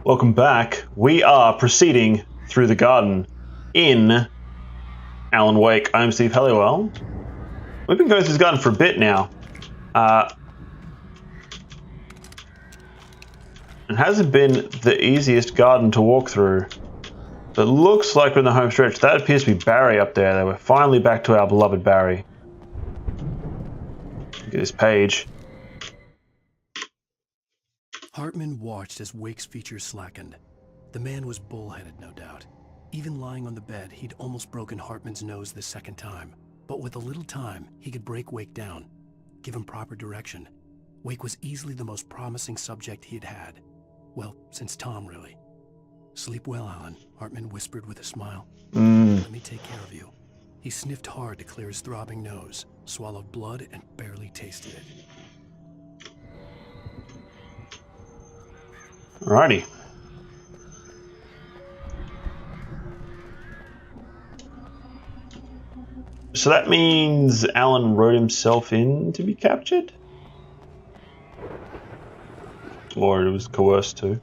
Welcome back. We are proceeding through the garden in Alan Wake. I'm Steve Halliwell. We've been going through this garden for a bit now. It hasn't been the easiest garden to walk through. But it looks like we're in the home stretch. That appears to be Barry up there. We're finally back to our beloved Barry. Look at this page. Hartman watched as Wake's features slackened. The man was bullheaded, no doubt. Even lying on the bed, he'd almost broken Hartman's nose the second time. But with a little time, he could break Wake down, give him proper direction. Wake was easily the most promising subject he had had. Well, since Tom, really. Sleep well, Alan, Hartman whispered with a smile. Let me take care of you. He sniffed hard to clear his throbbing nose, swallowed blood, and barely tasted it. Alrighty. So that means Alan wrote himself in to be captured? Or it was coerced to.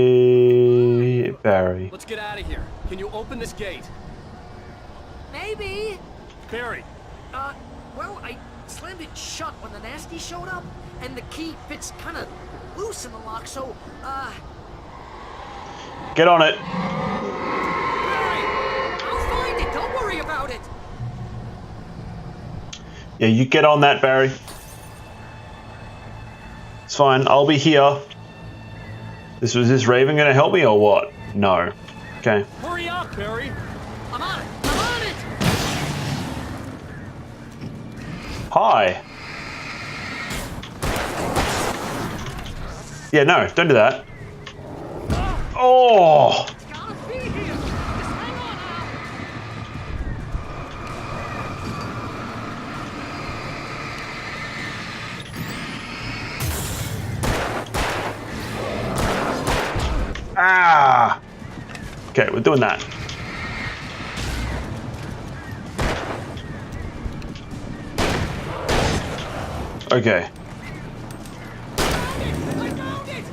Hey, Barry. Let's get out of here. Can you open this gate? Maybe. Barry. Well, I slammed it shut when the nasty showed up, and the key fits kind of loose in the lock, so, Get on it. Barry, I'll find it. Don't worry about it. Yeah, you get on that, Barry. It's fine. I'll be here. Was this Raven going to help me or what? No. Okay. Hurry up, Barry. I'm on it. I'm on it. Hi. Yeah, no, don't do that. Oh! It's gotta be here. Just hang on Ah! Okay, we're doing that. Okay. I found it.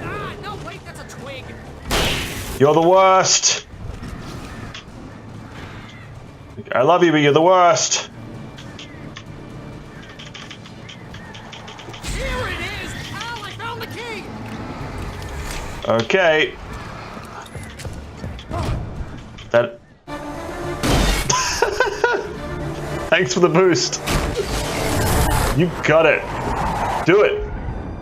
Ah, no, wait, that's a twig. You're the worst. I love you, but you're the worst. Here it is. Al, I found the key. Okay. That. Thanks for the boost. You got it. Do it.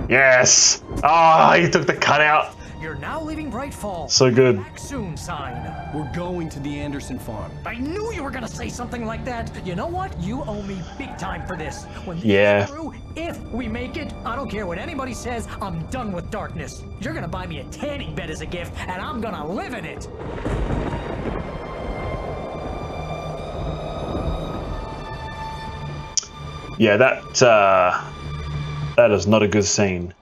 Yes. Ah, he took the cutout. You're now leaving Bright Falls. So good. Back soon, sign. We're going to the Anderson farm. I knew you were gonna say something like that. You know what? You owe me big time for this. When this Yeah. is through, if we make it, I don't care what anybody says, I'm done with darkness. You're gonna buy me a tanning bed as a gift, and I'm gonna live in it. Yeah, that is not a good scene.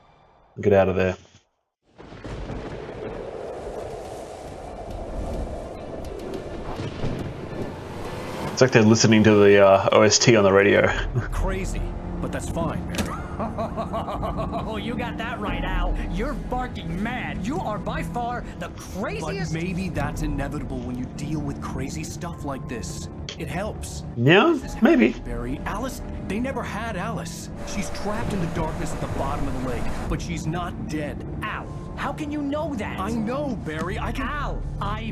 Get out of there. It's like they're listening to the OST on the radio. Crazy, but that's fine, Barry. Oh, you got that right, Al. You're barking mad. You are by far the But craziest. maybe that's inevitable when you deal with crazy stuff like this. It helps. Yeah, maybe. Barry, Alice, they never had Alice. She's trapped in the darkness at the bottom of the lake, but she's not dead. Al, how can you know that? I know, Barry. I can. Al,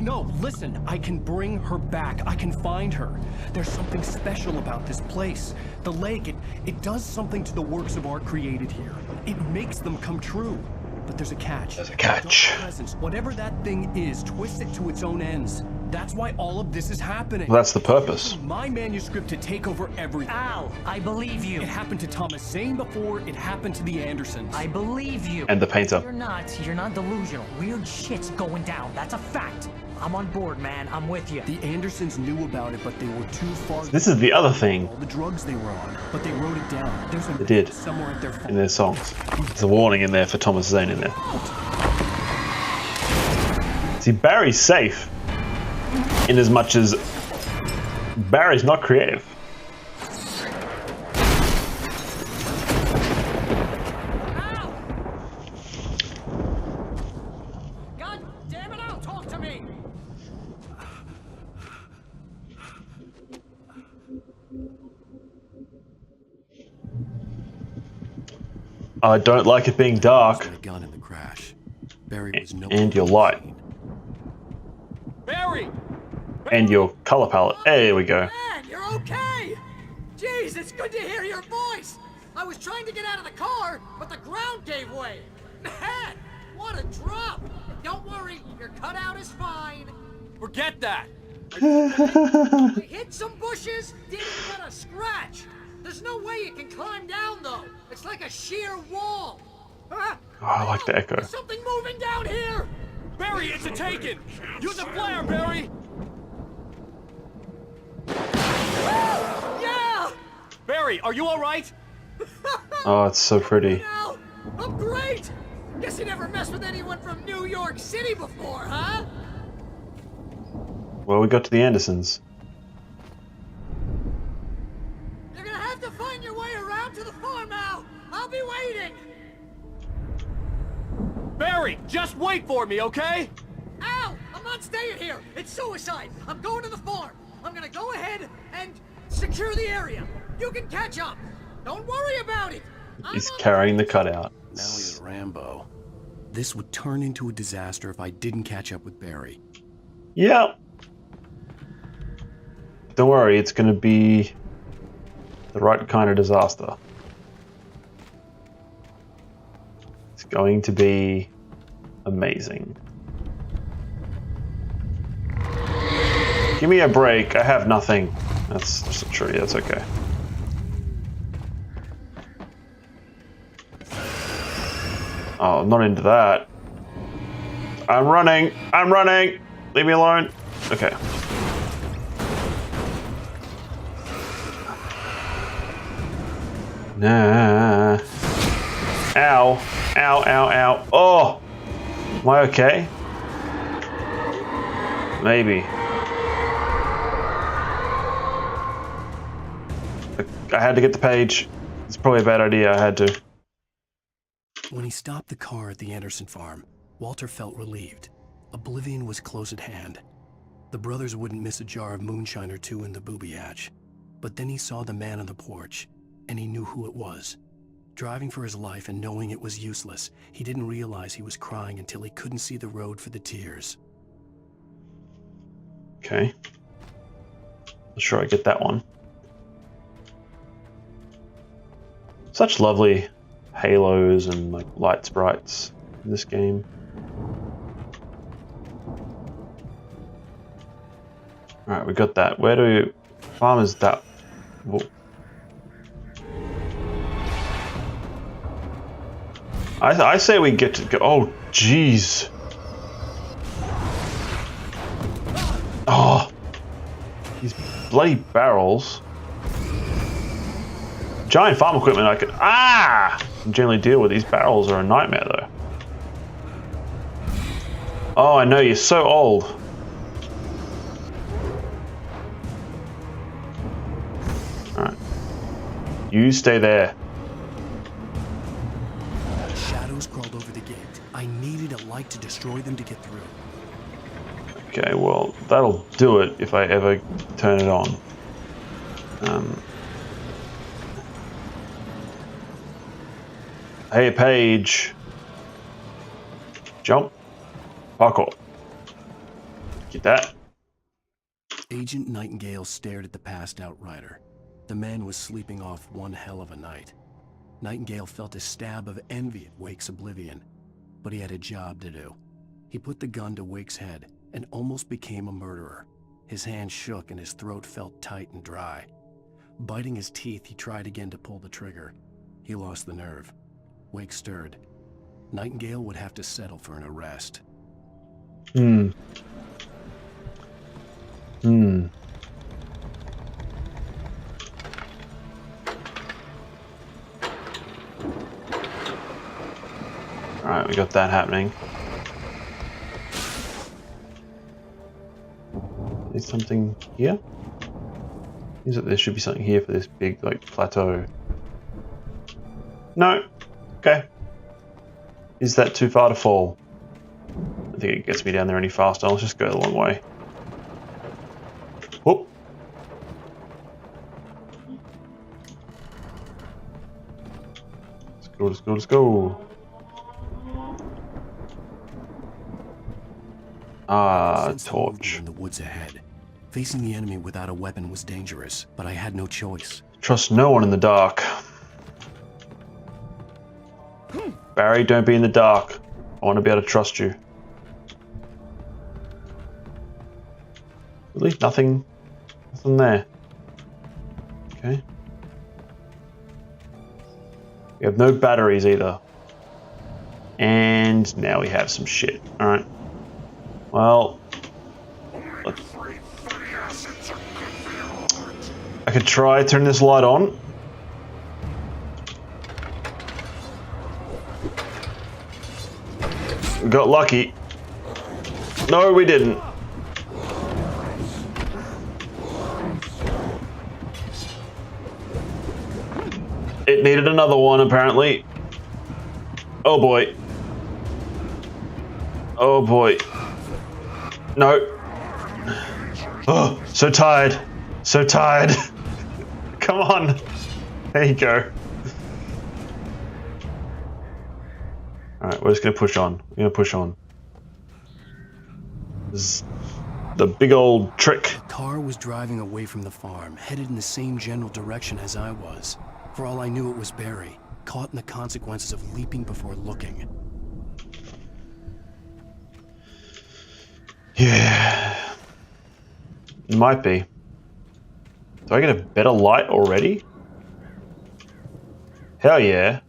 No, listen. I can bring her back. I can find her. There's something special about this place. The lake, it does something to the works of art created here. It makes them come true. But there's a catch. There's a catch. Dark presence, whatever that thing is, twist it to its own ends. That's why all of this is happening. Well, that's the purpose. My manuscript to take over everything. Al, I believe you. It happened to Thomas Zane before. It happened to the Andersons. I believe you. And the painter. You're not delusional. Weird shit's going down. That's a fact. I'm on board, man. I'm with you. The Andersons knew about it, but they were too far. This is the other thing All the drugs they were on, but they wrote it down. There's a they did somewhere at their phone. in their songs. There's a warning in there for Thomas Zane in there. See, Barry's safe in as much as Barry's not creative. I don't like it being dark. A gun in the crash. Barry was And your light. Barry! And your color palette. There we go. Man, you're okay! Jeez, it's good to hear your voice! I was trying to get out of the car, but the ground gave way. Man, what a drop! Don't worry, your cutout is fine. Forget that! We hit some bushes, didn't get a scratch. There's no way you can climb down, though. It's like a sheer wall. Ah, Oh, I like the echo. there's something moving down here! Barry, it's a taken! Use a flare, Barry! Yeah! Barry, are you alright? Oh, it's so pretty. Now, I'm great! Guess you never messed with anyone from New York City before, huh? Well, we got to the Andersons. You're gonna have to find your way around to the farm now. I'll be waiting. Barry, just wait for me, okay? Ow! I'm not staying here. It's suicide. I'm going to the farm. I'm gonna go ahead and secure the area. You can catch up. Don't worry about it. He's carrying the cutout. Now he's Rambo. This would turn into a disaster if I didn't catch up with Barry. Yeah. Don't worry, it's going to be the right kind of disaster. It's going to be amazing. Give me a break. I have nothing. That's just a tree. That's okay. Oh, I'm not into that. I'm running. I'm running. Leave me alone. Okay. Nah. Ow. Ow, ow, ow. Oh! Am I okay? Maybe. I had to get the page. It's probably a bad idea. I had to. When he stopped the car at the Anderson farm, Walter felt relieved. Oblivion was close at hand. The brothers wouldn't miss a jar of moonshine or two in the booby hatch. But then he saw the man on the porch, and he knew who it was. Driving for his life and knowing it was useless, he didn't realize he was crying until he couldn't see the road for the tears. Okay. Not sure I get that one. Such lovely halos and like light sprites in this game. Alright, we got that. Where do farm is that? Whoa. I say we get to go. Oh, jeez. Oh, these bloody barrels. Giant farm equipment I can generally deal with. These barrels are a nightmare though. Oh, I know, you're so old. Alright. You stay there. Shadows crawled over the gate. I needed a light to destroy them to get through. Okay, well, that'll do it if I ever turn it on. Hey, Paige. Jump. Parkour. Get that. Agent Nightingale stared at the passed out rider. The man was sleeping off one hell of a night. Nightingale felt a stab of envy at Wake's oblivion, but he had a job to do. He put the gun to Wake's head and almost became a murderer. His hand shook and his throat felt tight and dry. Biting his teeth, he tried again to pull the trigger. He lost the nerve. Wake stirred. Nightingale would have to settle for an arrest. Alright, we got that happening. Is something here? Seems like there should be something here for this big, like, plateau. No. Okay. Is that too far to fall? I don't think it gets me down there any faster. Let's just go the long way. Whoop. Let's go Let's go, let's go. Ah, Sensed the movement torch. in the woods ahead. Facing the enemy without a weapon was dangerous, but I had no choice. Trust no one in the dark. Barry, don't be in the dark. I want to be able to trust you. Really? Nothing there. Okay. We have no batteries either. And now we have some shit. Alright. Well, I could try turning this light on. We got lucky. No, we didn't. It needed another one, apparently. Oh boy. Oh boy. No. Oh, so tired. So tired. Come on. There you go. Alright, we're just gonna push on. We're gonna push on. This is the big old trick. The car was driving away from the farm, headed in the same general direction as I was. For all I knew, it was Barry, caught in the consequences of leaping before looking. Yeah. It might be. Do I get a better light already? Hell yeah.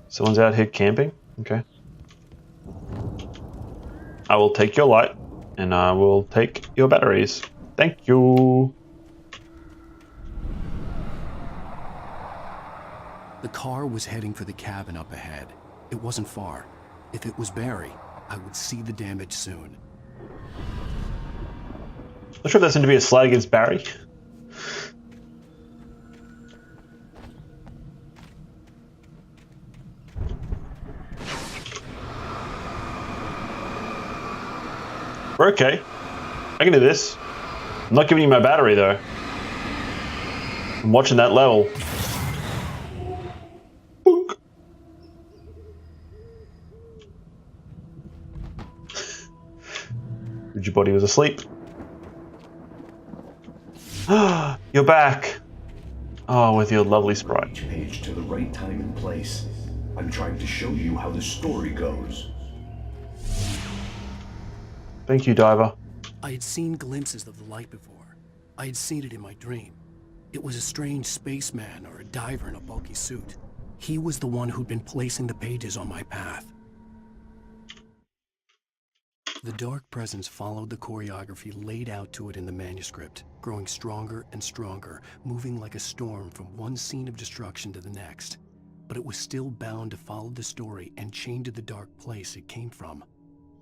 Someone's out here camping? Okay. I will take your light, and I will take your batteries. Thank you. The car was heading for the cabin up ahead. It wasn't far. If it was Barry, I would see the damage soon. Not sure if that's going to be a slide against Barry. We're okay. I can do this. I'm not giving you my battery though. I'm watching that level. Boink. Your body was asleep. You're back. Oh, with your lovely sprite. Each page to the right time and place. I'm trying to show you how the story goes. Thank you, Diver. I had seen glimpses of the light before. I had seen it in my dream. It was a strange spaceman or a diver in a bulky suit. He was the one who'd been placing the pages on my path. The dark presence followed the choreography laid out to it in the manuscript, growing stronger and stronger, moving like a storm from one scene of destruction to the next. But it was still bound to follow the story and chained to the dark place it came from.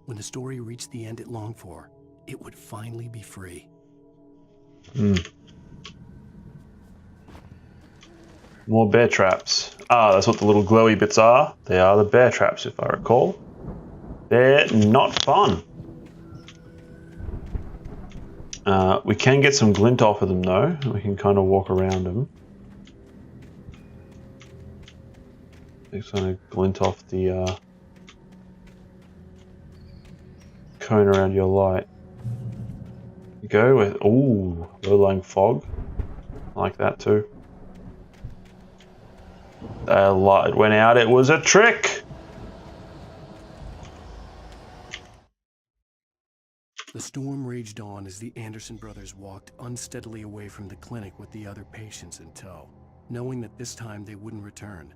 When the story reached the end it longed for, it would finally be free. More bear traps. Ah, that's what the little glowy bits are. They are the bear traps, if I recall. They're not fun. We can get some glint off of them though. We can kind of walk around them. Just kind of glint off the cone around your light. You go with, ooh, low-lying fog. I like that too. The light went out, it was a trick! The storm raged on as the Anderson brothers walked unsteadily away from the clinic with the other patients in tow, knowing that this time they wouldn't return.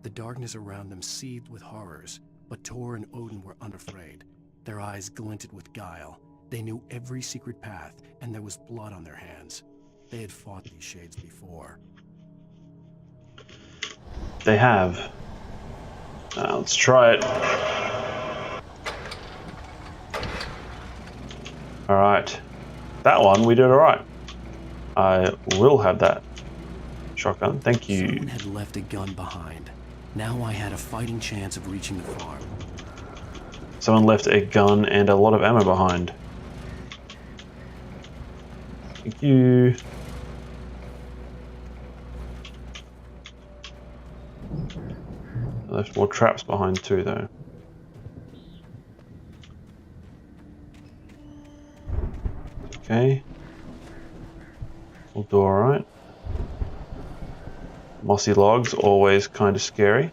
The darkness around them seethed with horrors, but Tor and Odin were unafraid. Their eyes glinted with guile. They knew every secret path, and there was blood on their hands. They had fought these shades before. They have. Let's try it. Alright. That one, we did alright. I will have that shotgun. Thank you. Someone had left a gun behind. Now I had a fighting chance of reaching the farm. Someone left a gun and a lot of ammo behind. Thank you. left more traps behind too, though. Okay. We'll do alright. Mossy logs, always kind of scary.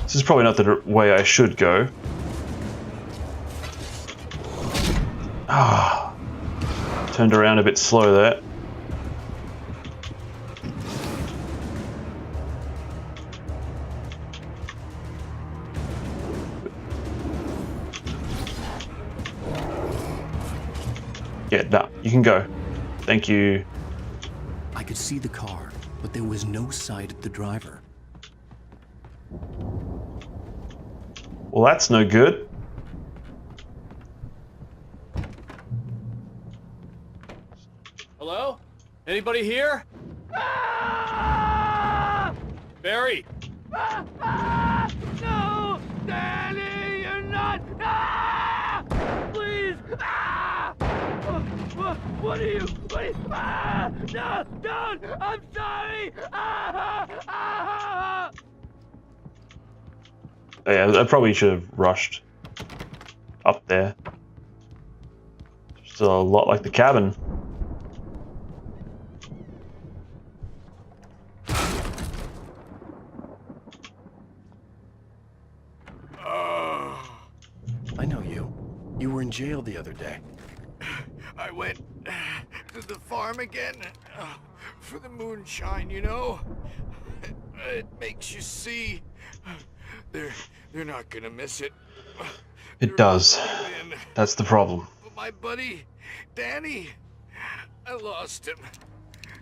This is probably not the way I should go. Ah, turned around a bit slow there. Yeah, no, you can go. Thank you. I could see the car, but there was no sight of the driver. Well, that's no good. Hello? Anybody here? Barry! No! Danny, you're not! Please! What are you? No! Don't! I'm sorry! Yeah, I probably should have rushed up there. Just a lot like the cabin. I know you. You were in jail the other day. I went to the farm again for the moonshine, you know? It makes you see. They're not gonna miss it. It does. That's the problem. But my buddy, Danny, I lost him.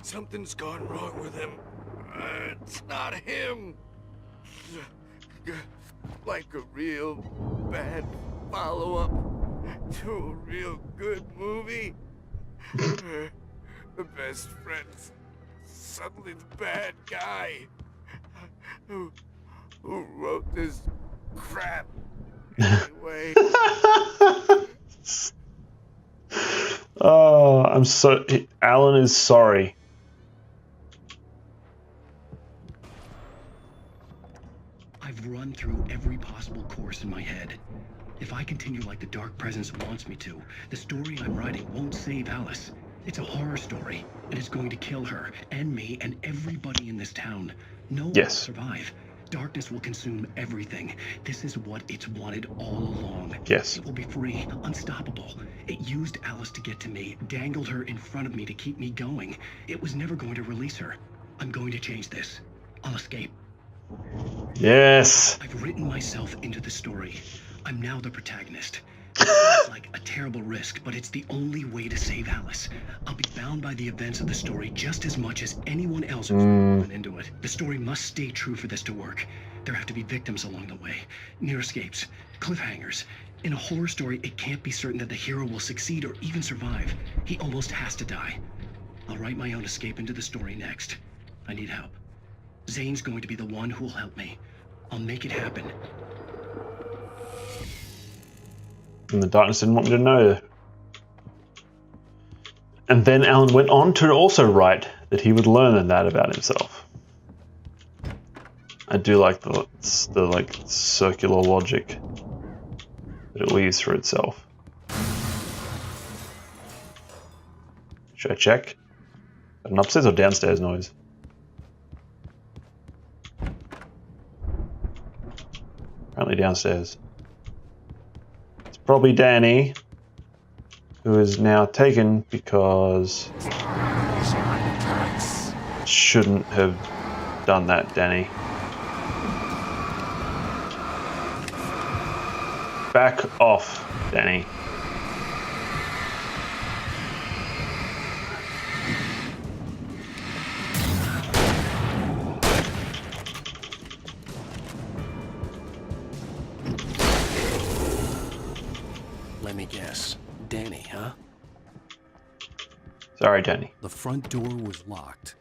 Something's gone wrong with him. It's not him. Like a real bad follow-up to a real good movie. The best friend's suddenly the bad guy. Who wrote this crap anyway? Oh, I'm so... Alan is sorry. I've run through every possible course in my head. If I continue like the Dark Presence wants me to, the story I'm writing won't save Alice. It's a horror story, and it's going to kill her, and me, and everybody in this town. No one will survive. Darkness will consume everything. This is what it's wanted all along. Yes. It will be free, unstoppable. It used Alice to get to me, dangled her in front of me to keep me going. It was never going to release her. I'm going to change this. I'll escape. Yes. I've written myself into the story. I'm now the protagonist. It's like a terrible risk, but it's the only way to save Alice. I'll be bound by the events of the story just as much as anyone else who's run into it. The story must stay true for this to work. There have to be victims along the way, near escapes, cliffhangers. In a horror story, it can't be certain that the hero will succeed or even survive. He almost has to die. I'll write my own escape into the story next. I need help. Zane's going to be the one who'll help me. I'll make it happen. And the darkness didn't want me to know. And then Alan went on to also write that he would learn that about himself. I do like the like circular logic that it weaves for itself. Should I check? An upstairs or downstairs noise? Apparently downstairs. It's probably Danny, who is now taken because shouldn't have done that, Danny. Back off, Danny. Let me guess. Danny, huh? Sorry, Danny. The front door was locked.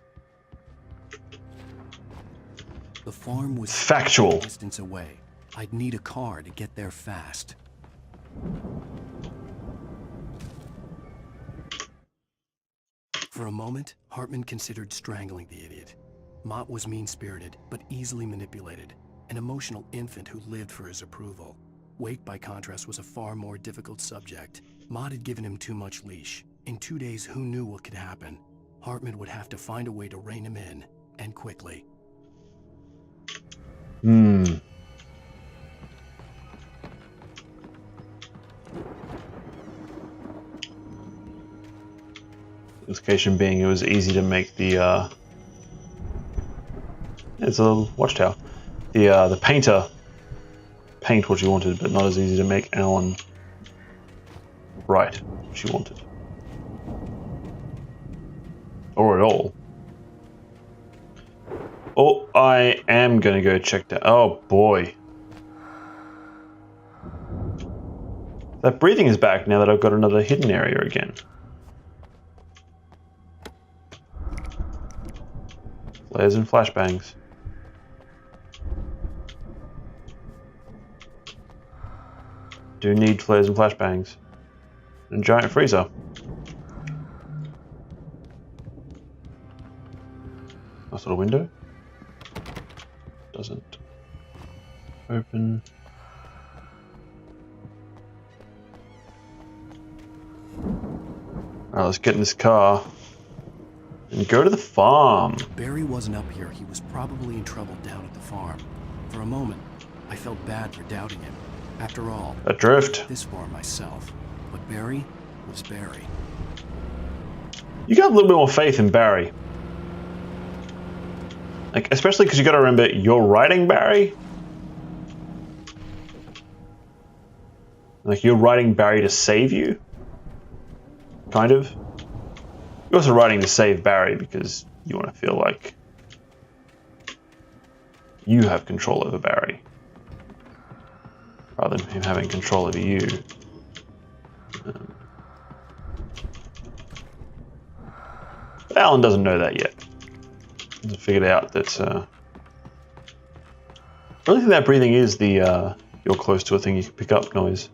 The farm was Factual. a distance away. I'd need a car to get there fast. For a moment, Hartman considered strangling the idiot. Mott was mean-spirited, but easily manipulated, an emotional infant who lived for his approval. Wake, by contrast, was a far more difficult subject. Mott had given him too much leash. In 2 days, who knew what could happen? Hartman would have to find a way to rein him in, and quickly. Implication being it was easy to make the it's a watchtower. The painter paint what she wanted, but not as easy to make Alan write what she wanted. Or at all. Oh, I am gonna go check that. Oh boy. That breathing is back now that I've got another hidden area again. Flares and flashbangs. Do need flares and flashbangs. And giant freezer. Nice little window. Doesn't open. Alright, let's get in this car and go to the farm. If Barry wasn't up here, he was probably in trouble down at the farm. For a moment, I felt bad for doubting him. After all, That drift. this far myself. But Barry was Barry. You got a little bit more faith in Barry. Like, especially because you got to remember, you're writing Barry. Like, you're writing Barry to save you. Kind of. You're also writing to save Barry because you want to feel like you have control over Barry, rather than him having control over you. But Alan doesn't know that yet. He hasn't figured out that. I really think that breathing is the you're close to a thing you can pick up noise.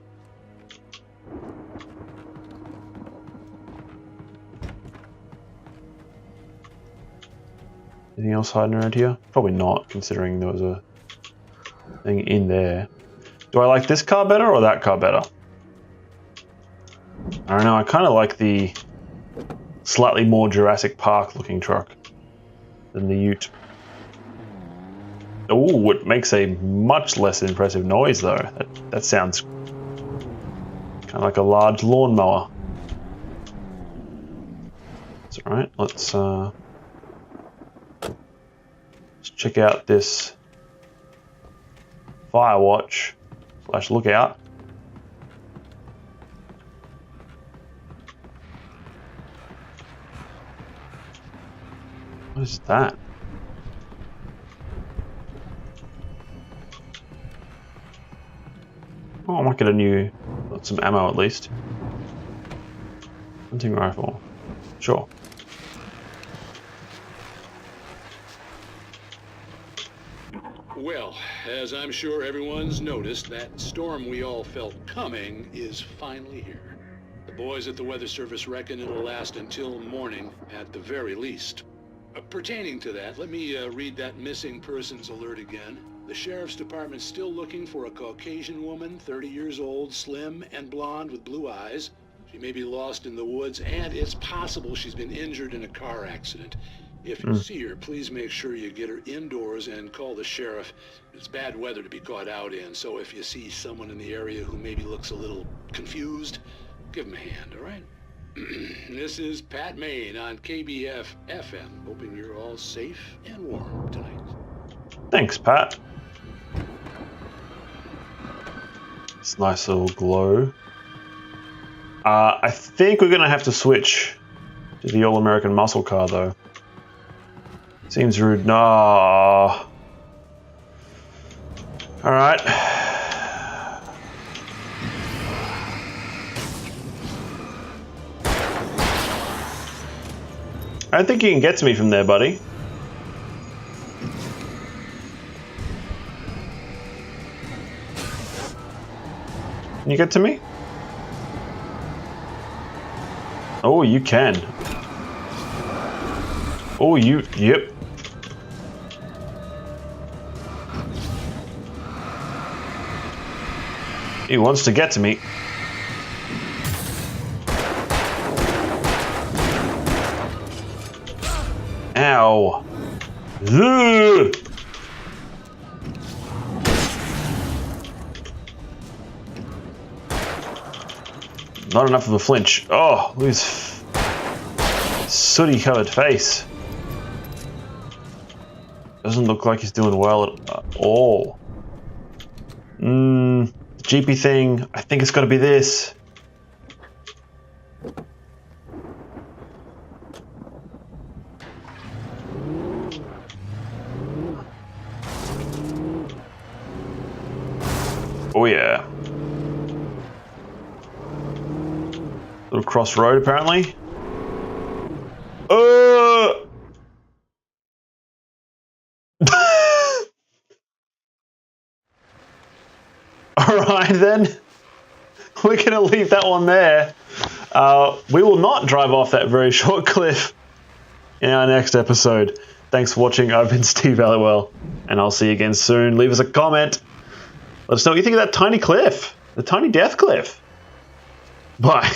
Anything else hiding around here? Probably not, considering there was a thing in there. Do I like this car better or that car better? I don't know, I kind of like the slightly more Jurassic Park looking truck than the Ute. Oh, it makes a much less impressive noise though. That sounds kind of like a large lawnmower. It's alright, let's check out this Firewatch / lookout. What is that? Oh, I might get some ammo at least. Hunting rifle. Sure. Well, as I'm sure everyone's noticed, that storm we all felt coming is finally here. The boys at the Weather Service reckon it'll last until morning at the very least. Pertaining to that, let me read that missing persons alert again. The Sheriff's Department's still looking for a Caucasian woman, 30 years old, slim and blonde with blue eyes. She may be lost in the woods, and it's possible she's been injured in a car accident. If you see her, please make sure you get her indoors and call the sheriff. It's bad weather to be caught out in, so if you see someone in the area who maybe looks a little confused, give him a hand, all right? This is Pat Maine on KBF FM, hoping you're all safe and warm tonight. Thanks, Pat. It's a nice little glow. I think we're going to have to switch to the all-American muscle car, though. Seems rude. No. All right. I don't think you can get to me from there, buddy. Can you get to me? Oh, you can. Oh, yep. He wants to get to me. Ow. Ugh. Not enough of a flinch. Oh, look at his sooty covered face. Doesn't look like he's doing well at all. The GP thing, I think it's got to be this. Oh yeah. Little crossroad apparently. Alright then. We're going to leave that one there. We will not drive off that very short cliff in our next episode. Thanks for watching. I've been Steve Halliwell, and I'll see you again soon. Leave us a comment. Let us know what you think of that tiny cliff. The tiny death cliff. Bye.